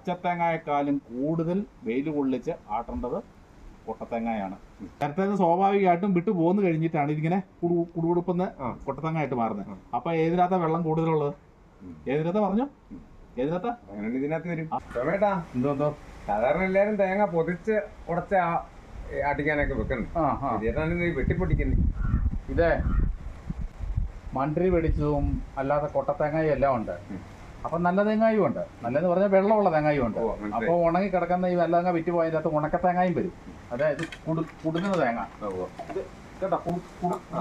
പച്ചത്തേങ്ങയെക്കാളും കൂടുതൽ വെയിൽ കൊള്ളിച്ച് ആട്ടേണ്ടത് കൊട്ടത്തേങ്ങയാണ്. ചിരട്ടേന്ന് സ്വാഭാവികമായിട്ടും വിട്ടു പോന്നു കഴിഞ്ഞിട്ടാണ് ഇതിങ്ങനെ കുടുകുടുപ്പെന്ന് കൊട്ടത്തേങ്ങയായിട്ട് മാറുന്നത്. അപ്പൊ ഏതിനകത്താ വെള്ളം കൂടുതലുള്ളത്? ഏതിനകത്താ പറഞ്ഞു? ഏതിനകത്താ? ഇതിനകത്ത് വരും. എന്തോ സാധാരണ എല്ലാരും തേങ്ങ പൊതിച്ച് ഉടച്ച അടിക്കാനൊക്കെ വെക്കുന്നു. വെട്ടിപ്പൊട്ടിക്കുന്നു. ഇതേ മണ്ടരി വെടിച്ചതും അല്ലാതെ കൊട്ടത്തേങ്ങയും എല്ലാം ഉണ്ട്. അപ്പൊ നല്ല തേങ്ങായും ഉണ്ട്. നല്ലതെന്ന് പറഞ്ഞാൽ വെള്ളമുള്ള തേങ്ങായും ഉണ്ട്. അപ്പൊ ഉണങ്ങി കിടക്കുന്ന ഈ നല്ല തേങ്ങ വിറ്റ് പോയതിൻ്റെ അകത്ത് ഉണക്കത്തേങ്ങയും വരും. അതായത് കുടുങ്ങുന്ന തേങ്ങ ഇത് കേട്ടോ,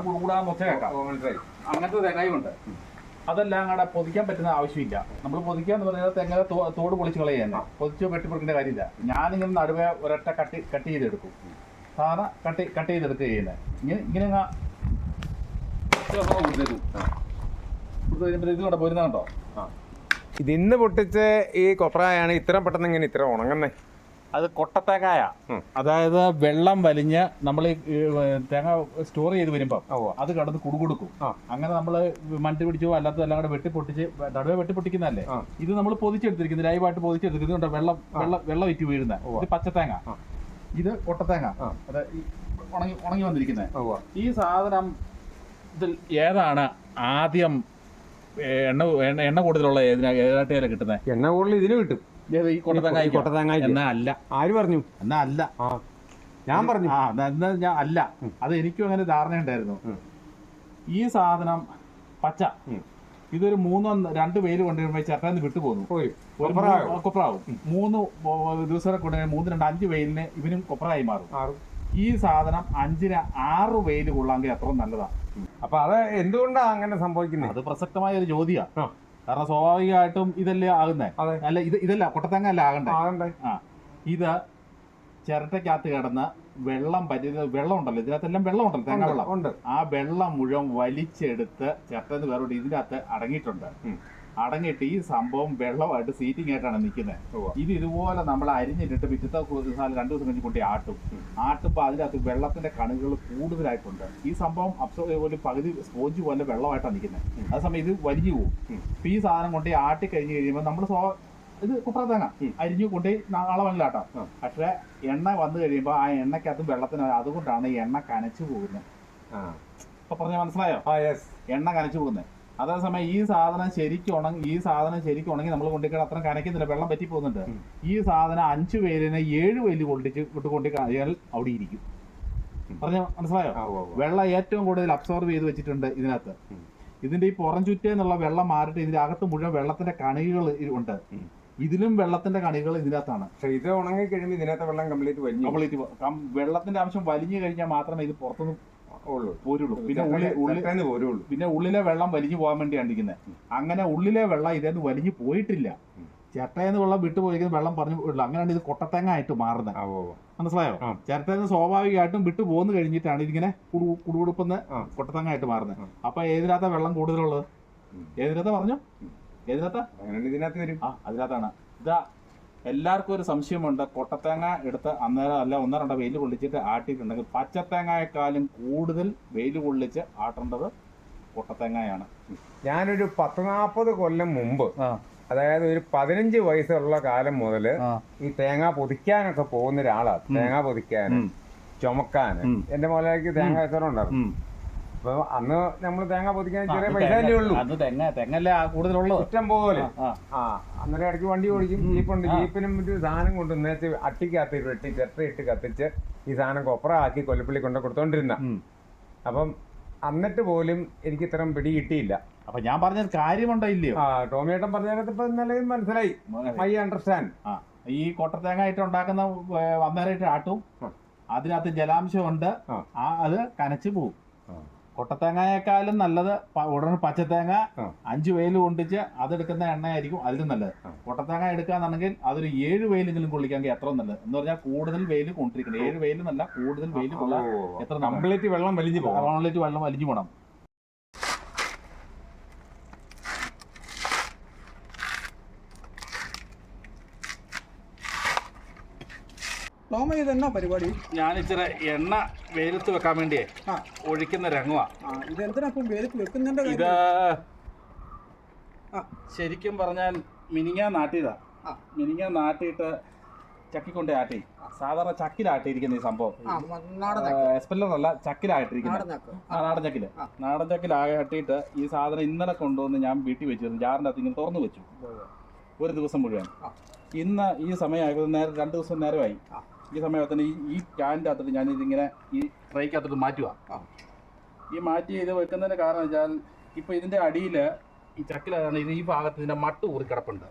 കൂടാന്ന് ഒച്ച കേൾക്കാം. അങ്ങനത്തെ തേങ്ങയും ഉണ്ട്. അതെല്ലാം കൂടെ പൊതിക്കാൻ പറ്റുന്ന ആവശ്യമില്ല. നമ്മൾ പൊതിക്കാന്ന് പറഞ്ഞാൽ തെങ്ങ തോട് പൊളിച്ച് കളയുക, പൊതിച്ച് വെട്ടിപ്പൊടിക്കേണ്ട കാര്യമില്ല. ഞാനിങ്ങനെ നടുവേ ഒരൊറ്റ കട്ട് ചെയ്തെടുക്കും. സാധാരണ കട്ട് ചെയ്തെടുക്കുക ചെയ്യുന്നത്. ഇങ്ങനെ ഇതുകൂടെ പോരുന്നുണ്ടോ? ഇതിന്ന് പൊട്ടിച്ച് ഈ കൊപ്രായാണ് ഇത്ര പെട്ടെന്ന് ഇങ്ങനെ ഇത്ര ഉണങ്ങുന്നേ. അത് കൊട്ടത്തേങ്ങായ. അതായത് വെള്ളം വലിഞ്ഞ് നമ്മൾ തേങ്ങ സ്റ്റോർ ചെയ്ത് വരുമ്പോ അത് കടന്ന് കുടുകുടുക്കും. അങ്ങനെ നമ്മൾ മണ്ടി പിടിച്ചോ അല്ലാത്തതെല്ലാം കൂടെ വെട്ടിപ്പൊട്ടിച്ച് നടുവേ വെട്ടിപ്പൊട്ടിക്കുന്നതല്ലേ. ഇത് നമ്മൾ പൊതിച്ചെടുത്തിരിക്കുന്നത്, ലൈവായിട്ട് പൊതിച്ചെടുത്തിരിക്കുന്നുണ്ട്. വെള്ളം ഇറ്റ് വീഴുന്ന ഇത് പച്ചത്തേങ്ങ, ഇത് കൊട്ടത്തേങ്ങ. അത് ഉണങ്ങി വന്നിരിക്കുന്നത്. ഈ സാധനം ഇതിൽ ഏതാണ് ആദ്യം എണ്ണ കൂടുതലുള്ള ഏതാട്ടേല കിട്ടുന്നത്? എണ്ണ കൂടുതൽ ഇതിന് കിട്ടും. ഈ കൊട്ടത്തേങ്ങ എന്നാ അല്ല. ആര് പറഞ്ഞു? എന്നാ അല്ല, ഞാൻ പറഞ്ഞു. എന്നാ ഞാൻ അല്ല. അത് എനിക്കും അങ്ങനെ ധാരണയുണ്ടായിരുന്നു. ഈ സാധനം പച്ച, ഇതൊരു 2 വെയിൽ കൊണ്ടുവരുമ്പോ ചട്ടന്ന് വിട്ടുപോകുന്നു, കൊപ്രാവും. 3 ദിവസം കൊണ്ടുവരുമ്പോൾ 3, 2, 5 വെയിലിന് ഇവനും കൊപ്രായി മാറും. ഈ സാധനം 5ന് 6 വെയിൽ കൊള്ളാമെങ്കിൽ അത്ര നല്ലതാണ്. അപ്പൊ അത് എന്തുകൊണ്ടാണ് അങ്ങനെ സംഭവിക്കുന്നത്? അത് പ്രസക്തമായ ഒരു ചോദ്യമാണ്. കാരണം സ്വാഭാവികമായിട്ടും ഇതല്ലേ ആകുന്നേ. അല്ല, ഇതല്ല കൊട്ടത്തേങ്ങ അല്ല ആകണ്ടേ. ഇത് ചിരട്ടയ്ക്കകത്ത് കിടന്ന് വെള്ളം ഉണ്ടല്ലോ, ഇതിനകത്തെല്ലാം വെള്ളം ഉണ്ടല്ലോ, തേങ്ങ വെള്ളം ഉണ്ട്. ആ വെള്ളം മുഴുവൻ വലിച്ചെടുത്ത് ചിരട്ടന്ന് വേറെ ഇതിനകത്ത് അടങ്ങിയിട്ട് ഈ സംഭവം വെള്ളമായിട്ട് സീറ്റിംഗ് ആയിട്ടാണ് നിൽക്കുന്നത്. ഇത് ഇതുപോലെ നമ്മൾ അരിഞ്ഞിട്ടിട്ട് പിറ്റത്തെ 2 ദിവസം കഴിഞ്ഞ് കൊണ്ടി ആട്ടുമ്പോൾ അതിനകത്ത് വെള്ളത്തിന്റെ കണുകൾ കൂടുതലായിട്ടുണ്ട്. ഈ സംഭവം ഒരു പകുതി സ്പോഞ്ച് പോലെ വെള്ളമായിട്ടാണ് നിൽക്കുന്നത്. അതേസമയം ഇത് വലിഞ്ഞു പോകും. ഇപ്പൊ ഈ സാധനം കൊണ്ടേ ആട്ടി കഴിഞ്ഞ് കഴിയുമ്പോൾ നമ്മൾ ഇത് കുപ്രത്തേങ്ങ അരിഞ്ഞു കൊണ്ടേ നാളെ വന്നിലാട്ടാം. പക്ഷെ എണ്ണ വന്നു കഴിയുമ്പോൾ ആ എണ്ണക്കകത്ത് വെള്ളത്തിന്, അതുകൊണ്ടാണ് ഈ എണ്ണ കനച്ചു പോകുന്നത്. ഇപ്പൊ പറഞ്ഞാൽ മനസ്സിലായോ? എണ്ണ കനച്ചു പോകുന്നത്. അതേസമയം ഈ സാധനം ശരിക്കും ഉണങ്ങി നമ്മൾ കൊണ്ടിക്കാൻ അത്ര കനക്കുന്നില്ല, വെള്ളം പറ്റി പോകുന്നുണ്ട്. ഈ സാധനം 5 വെയിലിനെ 7 വെയിൽ കൊണ്ടിക്കാൻ അവിടെ ഇരിക്കും. പറഞ്ഞ മനസ്സിലായോ? വെള്ളം ഏറ്റവും കൂടുതൽ അബ്സോർവ് ചെയ്ത് വെച്ചിട്ടുണ്ട് ഇതിനകത്ത്. ഇതിന്റെ ഈ പുറം ചുറ്റേന്നുള്ള വെള്ളം മാറിയിട്ട് ഇതിന്റെ അകത്ത് മുഴുവൻ വെള്ളത്തിന്റെ കണികൾ ഉണ്ട്. ഇതിലും വെള്ളത്തിന്റെ കണികൾ ഇതിനകത്താണ്. പക്ഷെ ഇത് ഉണങ്ങി കഴിയുമ്പോൾ ഇതിനകത്ത് വെള്ളം കംപ്ലീറ്റ് വെള്ളത്തിന്റെ അംശം വലിഞ്ഞു കഴിഞ്ഞാൽ മാത്രമേ ഇത് പുറത്തുനിന്ന് പോരുള്ളൂ. പിന്നെ ഉള്ളിലെ വെള്ളം വലിഞ്ഞു പോകാൻ വേണ്ടിയാണ് ഇരിക്കുന്നത്. അങ്ങനെ ഉള്ളിലെ വെള്ളം ഇതേന്ന് വലിഞ്ഞു പോയിട്ടില്ല. ചിരട്ടയെന്ന് വെള്ളം വിട്ടുപോയിരിക്കുന്ന വെള്ളം പറഞ്ഞു പോയിട്ടില്ല. അങ്ങനെയാണ് ഇത് കൊട്ടത്തേങ്ങ ആയിട്ട് മാറുന്നത്. മനസ്സിലായോ? ചിരട്ടയെന്ന് സ്വാഭാവികമായിട്ടും വിട്ടു പോന്നു കഴിഞ്ഞിട്ടാണ് ഇതിങ്ങനെ കുടുകുടുപ്പെന്ന് കൊട്ടത്തേങ്ങ ആയിട്ട് മാറുന്നത്. അപ്പൊ ഏതിനകത്താ വെള്ളം കൂടുതലുള്ളത്? ഏതിനകത്താ പറഞ്ഞു? ഏതിനകത്താ? ഇതിനകത്ത് വരും. അതിനകത്താണ്. ഇതാ എല്ലാവർക്കും ഒരു സംശയമുണ്ട്. കൊട്ടത്തേങ്ങ എടുത്ത് അന്നേരം അല്ല 1-2 വെയിൽ കൊള്ളിച്ചിട്ട് ആട്ടിയിട്ടുണ്ടെങ്കിൽ പച്ചത്തേങ്ങയെക്കാളും കൂടുതൽ വെയിൽ കൊള്ളിച്ച് ആട്ടേണ്ടത് കൊട്ടത്തേങ്ങയാണ്. ഞാനൊരു 10-40 കൊല്ലം മുമ്പ്, അതായത് ഒരു 15 വയസ്സുള്ള കാലം മുതല് ഈ തേങ്ങ പൊതിക്കാനൊക്കെ പോകുന്ന ഒരാളാണ്. തേങ്ങ പൊതിക്കാനും ചുമക്കാനും എന്റെ മോലേക്ക് തേങ്ങ കച്ചവടം ഉണ്ടായിരുന്നു. അപ്പൊ അന്ന് നമ്മൾ തേങ്ങ പൊതിക്കാൻ ചെറിയ പൈസയല്ലേ ഉള്ളൂ. തെങ്ങല്ലേ കൂടുതലുള്ളത്, ഇഷ്ടം പോലെ. അന്നേരം ഇടയ്ക്ക് വണ്ടി ഓടിക്കും, ജീപ്പുണ്ട്. ജീപ്പിനും ഒരു സാധനം കൊണ്ട് നേരത്തെ അട്ടിക്കകത്ത് വെട്ടി ചിരട്ടയിട്ട് കത്തിച്ച് ഈ സാധനം കൊപ്ര ആക്കി കൊല്ലപ്പള്ളി കൊണ്ട് കൊടുത്തോണ്ടിരുന്ന. അപ്പം എന്നിട്ട് പോലും എനിക്ക് ഇത്രയും പിടി കിട്ടിയില്ല. അപ്പൊ ഞാൻ പറഞ്ഞൊരു കാര്യമുണ്ടോ ഇല്ലയോ? ടോമിയേട്ടൻ പറഞ്ഞതിനകത്ത് ഇപ്പൊ നല്ല മനസ്സിലായി. I understand. ഈ കൊട്ടത്തേങ്ങ ആയിട്ട് ഉണ്ടാക്കുന്ന അന്നേരമായിട്ട് ആട്ടും, അതിനകത്ത് ജലാംശമുണ്ട്, അത് കനച്ചു പോകും. കൊട്ടത്തേങ്ങയെക്കാളും നല്ലത് ഉടനെ പച്ചത്തേങ്ങ 5 വെയിൽ കൊണ്ടിച്ച് അതെടുക്കുന്ന എണ്ണയായിരിക്കും അതിലും നല്ലത്. കൊട്ടത്തേങ്ങ എടുക്കാന്നുണ്ടെങ്കിൽ അതൊരു 7 വെയിലെങ്കിലും കൊള്ളിക്കാമെങ്കിൽ എത്ര നല്ലത് എന്ന് പറഞ്ഞാൽ കൂടുതൽ വെയിൽ കൊണ്ടിരിക്കണം. 7 വെയിൽ എന്നല്ല, കൂടുതൽ വെയിൽ കൊള്ളാൻ എത്ര കംപ്ലീറ്റ് വെള്ളം വലിഞ്ഞു പോകണം. ഇതെന്നാ പരിപാടി? ഞാനിച്ചിരി എണ്ണ വെയിലത്ത് വെക്കാൻ വേണ്ടിയേ ഒഴിക്കുന്ന രംഗമാ. ഇതെന്തിനാ വെയിലത്ത് വെക്കുന്നുണ്ട്? ഇത് ശരിക്കും പറഞ്ഞാൽ മിനിങ്ങാൻ നാട്ടിയതാ. മിനിങ്ങ നാട്ടിയിട്ട് ചക്കിക്കൊണ്ട് ആട്ടി, സാധാരണ ചക്കിലാട്ടിയിരിക്കുന്ന ഈ സംഭവം എസ്പെല്ലറല്ല, ചക്കിലായിട്ടിരിക്കുന്നത്. നാടൻ ചക്കില്, നാടൻ ചക്കിലാട്ടിയിട്ട് ഈ സാധനം ഇന്നലെ കൊണ്ടുവന്ന് ഞാൻ വീട്ടിൽ വെച്ചിരുന്നു. ജാറിൻ്റെ അകത്ത് ഇങ്ങനെ തുറന്നു വെച്ചു ഒരു ദിവസം മുഴുവൻ. ഇന്ന് ഈ സമയമായപ്പോൾ 2 ദിവസം നേരമായി. ഈ സമയത്തിന് ഈ ക്യാനിൻ്റെ അകത്തോട്ട് ഞാനിതിങ്ങനെ ഈ ട്രൈക്കകത്തോട്ട് മാറ്റുക. ഈ മാറ്റി ഇത് വെക്കുന്നതിന് കാരണം വെച്ചാൽ ഇപ്പോൾ ഇതിൻ്റെ അടിയിൽ ഈ ചക്കിലാണ് ഇത് ഈ ഭാഗത്ത് ഇതിൻ്റെ മട്ട് ഊറിക്കിടപ്പുണ്ട്.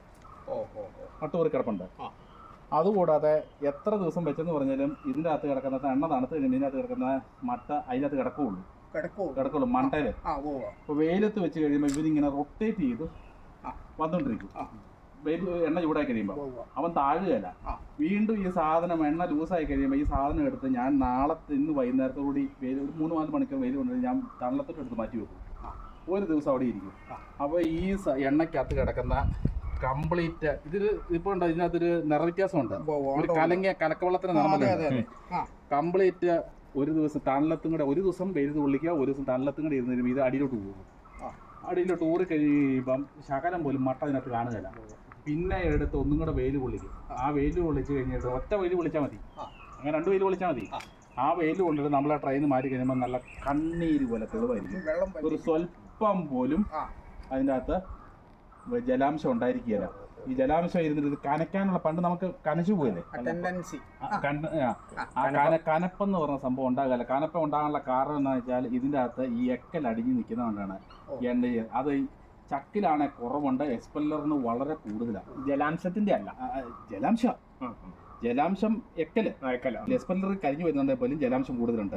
അതുകൂടാതെ എത്ര ദിവസം വെച്ചെന്ന് പറഞ്ഞാലും ഇതിൻ്റെ അകത്ത് കിടക്കുന്ന എണ്ണ തണുത്ത് കഴിഞ്ഞാൽ ഇതിനകത്ത് കിടക്കുന്ന മട്ട അതിനകത്ത് കിടക്കുള്ളൂ മണ്ടയിൽ. അപ്പോൾ വെയിലത്ത് വെച്ച് കഴിയുമ്പോൾ ഇവരിങ്ങനെ റൊട്ടേറ്റ് ചെയ്ത് വന്നുകൊണ്ടിരിക്കും. എണ്ണ ചൂടായി കഴിയുമ്പോൾ അവൻ താഴുകയല്ല. വീണ്ടും ഈ സാധനം എണ്ണ ലൂസായി കഴിയുമ്പോൾ ഈ സാധനം എടുത്ത് ഞാൻ ഇന്ന് വൈകുന്നേരത്തോടുകൂടി വെയിൽ ഒരു 3-4 മണിക്കൂർ വെയിൽ കൊണ്ടുവന്ന് ഞാൻ തണലത്തോട്ട് എടുത്ത് മാറ്റി വെക്കും. ഒരു ദിവസം അവിടെ ഇരിക്കും. അപ്പോൾ ഈ എണ്ണയ്ക്കകത്ത് കിടക്കുന്ന കംപ്ലീറ്റ് ഇപ്പോൾ ഉണ്ട്, ഇതിനകത്തൊരു നിറവ്യത്യാസമുണ്ട്. ഒരു കലക്കവെള്ളത്തിന് നിറമല്ല. കംപ്ലീറ്റ് ഒരു ദിവസം തണലത്തും കൂടെ, ഒരു ദിവസം വെയിൽ കൊള്ളിക്കുക, ഒരു ദിവസം തണലത്തും കൂടെ ഇരുന്ന് കഴിയുമ്പോൾ ഇത് അടിയിലോട്ട് പോകും. അടിയിലോട്ട് ഊറി കഴിയുമ്പം ശകലം പോലും മട്ട അതിനകത്ത് കാണുകയില്ല. പിന്നെ എടുത്ത് ഒന്നും കൂടെ വെയിൽ കൊള്ളിക്കും. ആ വെയിൽ കൊള്ളിച്ച് കഴിഞ്ഞിട്ട് ഒറ്റ വെയിൽ കൊള്ളിച്ചാൽ മതി, അങ്ങനെ 2 വെയിൽ കൊള്ളിച്ചാൽ മതി. ആ വെയിൽ കൊണ്ടിട്ട് നമ്മൾ ആ ട്രെയിൻ മാറ്റി കഴിയുമ്പോൾ നല്ല കണ്ണീര് പോലെ തെളിവായിരിക്കും. ഒരു സ്വല്പം പോലും അതിൻ്റെ അകത്ത് ജലാംശം ഉണ്ടായിരിക്കുകയില്ല. ഈ ജലാംശം ഇരുന്നിട്ട് കനയ്ക്കാനുള്ള, പണ്ട് നമുക്ക് കനച്ചു പോയല്ലേ, കനപ്പെന്ന് പറഞ്ഞ സംഭവം ഉണ്ടാകില്ല. കനപ്പം ഉണ്ടാകാനുള്ള കാരണം എന്താ വെച്ചാൽ ഇതിൻ്റെ അകത്ത് ഈ എക്കൽ അടിഞ്ഞ് നിൽക്കുന്നതുകൊണ്ടാണ് എണ്ണ. അത് ചക്കിലാണ് കുറവുണ്ട്, എക്സ്പെല്ലറിന് വളരെ കൂടുതലാണ്. ജലാംശത്തിന്റെ അല്ല, ജലാംശം എക്കല് എക്സ്പെല്ലർ കരിഞ്ഞു വരുന്നുണ്ട് പോലും ജലാംശം കൂടുതലുണ്ട്,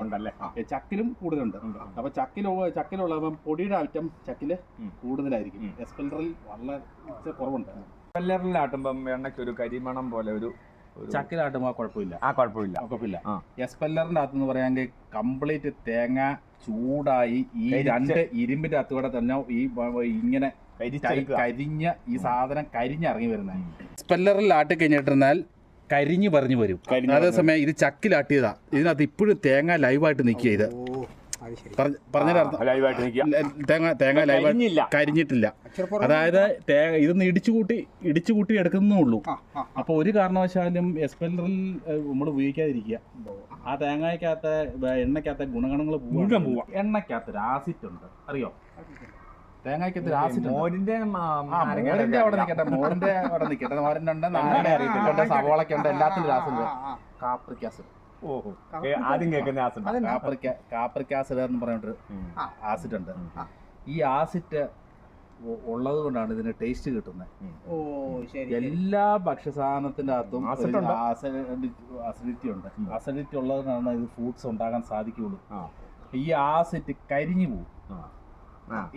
ചക്കിലും കൂടുതലുണ്ട്. അപ്പൊ ചക്കിലുള്ള പൊടിയുടെ ഐറ്റം ചക്കില് കൂടുതലായിരിക്കും, എക്സ്പെല്ലറിൽ വളരെ കുറവുണ്ട്. എക്സ്പെല്ലറിലാട്ടുമ്പം എണ്ണയ്ക്ക് ഒരു കരിമണം പോലെ ഒരു ചക്കിലാട്ടുമ്പോൾ കുഴപ്പമില്ല. എക്സ്പെല്ലറിന്റെ അകത്ത് എന്ന് പറയാമെങ്കിൽ കംപ്ലീറ്റ് തേങ്ങ ചൂടായി ഈ 2 ഇരുമ്പിന്റെ അകത്തൂടെ തന്നെ ഈ ഇങ്ങനെ കരിഞ്ഞ ഈ സാധനം കരിഞ്ഞിറങ്ങി വരുന്നത്. എക്സ്പെല്ലറിൽ ആട്ടി കഴിഞ്ഞിട്ടിരുന്നാൽ കരിഞ്ഞു പറഞ്ഞു വരും. അതേസമയം ഇത് ചക്കിലാട്ടിയതാ, ഇതിനകത്ത് ഇപ്പോഴും തേങ്ങ ലൈവായിട്ട് നിൽക്കുക. ഇത് തേങ്ങ ലൈവായിട്ട് കരിഞ്ഞിട്ടില്ല. അതായത് ഇതൊന്ന് ഇടിച്ചുകൂട്ടി എടുക്കുന്നേ. അപ്പോൾ ഒരു കാരണവശാലും എക്സ്പെല്ലറിൽ നമ്മൾ ഉപയോഗിക്കാതിരിക്കുക. ആ തേങ്ങയ്ക്കകത്ത് എണ്ണയ്ക്കകത്ത് ഗുണഗണങ്ങൾ പോവാം. എണ്ണയ്ക്കകത്ത് ആസിഡ് ഉണ്ട്, അറിയോ? തേങ്ങയ്ക്കകത്ത് ആസിഡ് മോരിന്റെ അവിടെ നിൽക്കട്ടെ, മോരിന്റെ ഉണ്ട്, നാരയുടെ ഉണ്ട്, സവോളക്കുണ്ട്, എല്ലാത്തിലും acid. Capric acid, capric acid എന്ന് പറഞ്ഞിട്ട് ആസിഡ് ഉണ്ട്. ഈ ആസിഡ് ഉള്ളത് കൊണ്ടാണ് ഇതിന് ടേസ്റ്റ് കിട്ടുന്നത്. എല്ലാ ഭക്ഷ്യസാധനത്തിന്റെ അകത്തും അസിഡിറ്റി ഉണ്ട്. അസിഡിറ്റി ഉള്ളതുകൊണ്ടാണ് ഇത് ഫ്രൂട്ട്സ് ഉണ്ടാകാൻ സാധിക്കുള്ളൂ. ഈ ആസിഡ് കരിഞ്ഞു പോകും.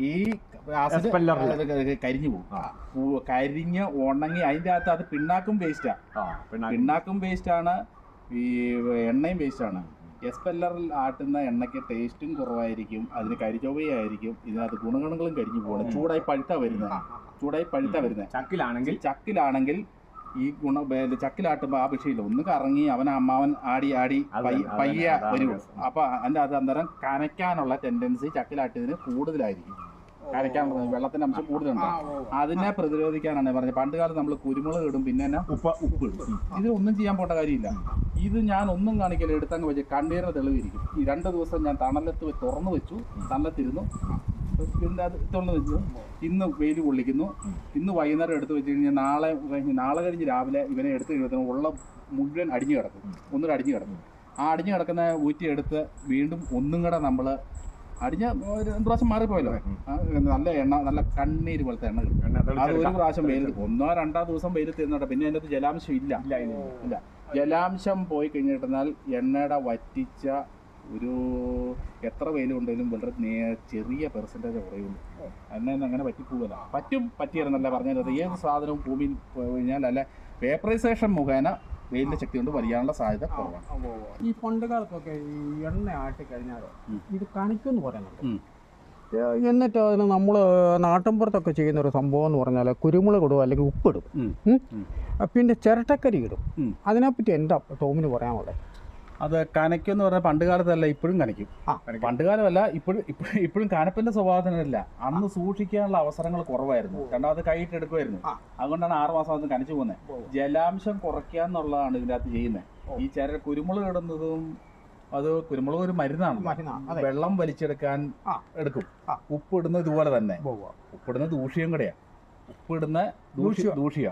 ഈ ആസിഡ് കരിഞ്ഞു പോകും. കരിഞ്ഞ് ഉണങ്ങി അതിൻ്റെ അകത്ത് അത് പിണ്ണാക്കും വേസ്റ്റാണ്, ഈ എണ്ണയും വേസ്റ്റാണ്. എക്സ്പെല്ലറിൽ ആട്ടുന്ന എണ്ണയ്ക്ക് ടേസ്റ്റും കുറവായിരിക്കും, അതിന് കരിചൊവ്വയായിരിക്കും, ഇതിനകത്ത് ഗുണഗണങ്ങളും കരിഞ്ഞു പോകണം. ചൂടായി പഴുത്ത വരുന്നത്. ചക്കിലാണെങ്കിൽ ഈ ചക്കിലാട്ടുമ്പോൾ ആ വിഷയമില്ല, ഒന്ന് കറങ്ങി അമ്മാവൻ ആടി പയ്യ വരുള്ളൂ. അപ്പൊ അതിൻ്റെ അത് അന്നേരം കനയ്ക്കാനുള്ള ടെൻഡൻസി ചക്കിലാട്ടിയതിന് കൂടുതലായിരിക്കും. കനയ്ക്കാനുള്ള വെള്ളത്തിന്റെ അംശം കൂടുതലുണ്ട്. അതിനെ പ്രതിരോധിക്കാനാണ് പറഞ്ഞത്. പണ്ട് കാലത്ത് നമ്മൾ കുരുമുളക് ഇടും, പിന്നെ ഉപ്പ് ഇടും. ഇതിലൊന്നും ചെയ്യാൻ പോട്ട കാര്യമില്ല. ഇത് ഞാൻ ഒന്നും കാണിക്കില്ല, എടുത്തങ്ങ് വെച്ച് കണ്ണീരിന് തെളിവിരിക്കും. ഈ 2 ദിവസം ഞാൻ തുറന്നു വെച്ചു, തണലത്തിരുന്നു, ഇതിൻ്റെ അത് തുറന്നു വെച്ചു. ഇന്ന് വെയിൽ കൊള്ളിക്കുന്നു, ഇന്ന് വൈകുന്നേരം എടുത്ത് വെച്ച് കഴിഞ്ഞാൽ നാളെ കഴിഞ്ഞ് രാവിലെ ഇവനെ എടുത്ത് കഴിയുമ്പോൾ ഉള്ള മുഴുവൻ അടിഞ്ഞു കിടക്കും. ഒന്നുകൂടെ അടിഞ്ഞു കിടക്കും. ആ അടിഞ്ഞു കിടക്കുന്ന ഊറ്റി എടുത്ത് വീണ്ടും ഒന്നും കൂടെ നമ്മൾ അടിഞ്ഞ 2 പ്രാവശ്യം മാറിപ്പോയല്ലോ, നല്ല എണ്ണ, നല്ല കണ്ണീര് പോലത്തെ എണ്ണ കിട്ടും. അത് ഒരു പ്രാവശ്യം വെയിൽ 1-2 ദിവസം വെയിൽ തരുന്നുണ്ട്. പിന്നെ അതിൻ്റെ അകത്ത് ജലാംശം ഇല്ല. ജലാംശം പോയി കഴിഞ്ഞിട്ടുണ്ടെന്നാൽ എണ്ണയുടെ വറ്റിച്ച ഒരു എത്ര വെയിൽ കൊണ്ടെങ്കിലും വളരെ ചെറിയ പെർസെൻറ്റേജ് കുറയുള്ളൂ. അങ്ങനെ പറ്റിപ്പോകല. പറ്റിയിരുന്നല്ല പറഞ്ഞത്. ഏത് സാധനവും ഭൂമിയിൽ പോയി കഴിഞ്ഞാൽ അല്ല വേപ്പറൈസേഷൻ മുഖേന വെയിലിന്റെ ശക്തി കൊണ്ട് വലിയാനുള്ള സാധ്യത കുറവാണ്. ഈ പണ്ട് കാലത്തൊക്കെ ഈ എണ്ണ ആട്ടി കഴിഞ്ഞാൽ ഇത് കണിക്കുമെന്ന് പറയുന്നുണ്ട്. എന്നിട്ട് അതിന് നമ്മൾ നാട്ടിൻപുറത്തൊക്കെ ചെയ്യുന്ന ഒരു സംഭവം എന്ന് പറഞ്ഞാൽ കുരുമുളക് ഇടും, അല്ലെങ്കിൽ ഉപ്പിടും, പിന്നെ ചിരട്ടക്കരി ഇടും. അതിനെപ്പറ്റി എന്താ ടോമിന് പറയാനുള്ളത്? അത് കനയ്ക്കെന്ന് പറഞ്ഞാൽ പണ്ട് കാലത്തല്ല ഇപ്പോഴും കനയ്ക്കും. പണ്ട് കാലമല്ല, ഇപ്പോഴും കനപ്പിന്റെ സ്വഭാവത്തിനല്ല. അന്ന് സൂക്ഷിക്കാനുള്ള അവസരങ്ങൾ കുറവായിരുന്നു. രണ്ടാമത് കൈയിട്ട് എടുക്കുമായിരുന്നു. അതുകൊണ്ടാണ് 6 മാസം അത് കനച്ചു പോകുന്നത്. ജലാംശം കുറയ്ക്കുക എന്നുള്ളതാണ് ഇതിനകത്ത് ചെയ്യുന്നത്. ഈ കുരുമുളക് ഇടുന്നതും അത് കുരുമുളക് ഒരു മരുന്നാണ്. വെള്ളം വലിച്ചെടുക്കാൻ എടുക്കും. ഉപ്പിടുന്നത് ഇതുപോലെ തന്നെ. ഉപ്പിടുന്നത് ദൂഷ്യം കൂടെയാ. ഉപ്പിടുന്ന ദൂഷ്യ.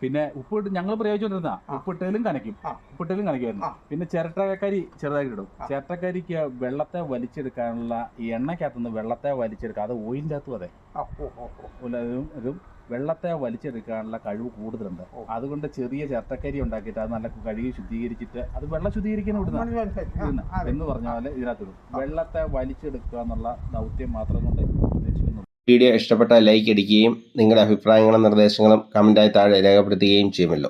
പിന്നെ ഉപ്പിട്ട് ഞങ്ങൾ പ്രയോഗിച്ചോണ്ടിരുന്ന ഉപ്പിട്ടതിലും കനയ്ക്കുമായിരുന്നു. പിന്നെ ചിരട്ടക്കരി ചെറുതായിട്ട് ഇടും. ചിരട്ടക്കരിക്ക് വെള്ളത്തെ വലിച്ചെടുക്കാനുള്ള ഈ എണ്ണക്കകത്തുനിന്ന് വെള്ളത്തെ വലിച്ചെടുക്കുക. അത് ഓയിലിൻ്റെ അകത്തും അതെ, ഇതും വെള്ളത്തെ വലിച്ചെടുക്കാനുള്ള കഴിവ് കൂടുതലുണ്ട്. അതുകൊണ്ട് ചെറിയ ചിരട്ടക്കരി ഉണ്ടാക്കിയിട്ട് അത് നല്ല കഴുകി ശുദ്ധീകരിച്ചിട്ട് അത് വെള്ളം ശുദ്ധീകരിക്കുന്ന ഇടുന്ന എന്ന് പറഞ്ഞ പോലെ ഇതിനകത്തിടും. വെള്ളത്തെ വലിച്ചെടുക്കുക എന്നുള്ള ദൗത്യം മാത്രം കൊണ്ട് ഉദ്ദേശിക്കുന്നു. വീഡിയോ ഇഷ്ടപ്പെട്ടാൽ ലൈക്ക് അടിക്കുകയും നിങ്ങളുടെ അഭിപ്രായങ്ങളും നിർദ്ദേശങ്ങളും കമൻറ്റായി താഴെ രേഖപ്പെടുത്തുകയും ചെയ്യുമല്ലോ.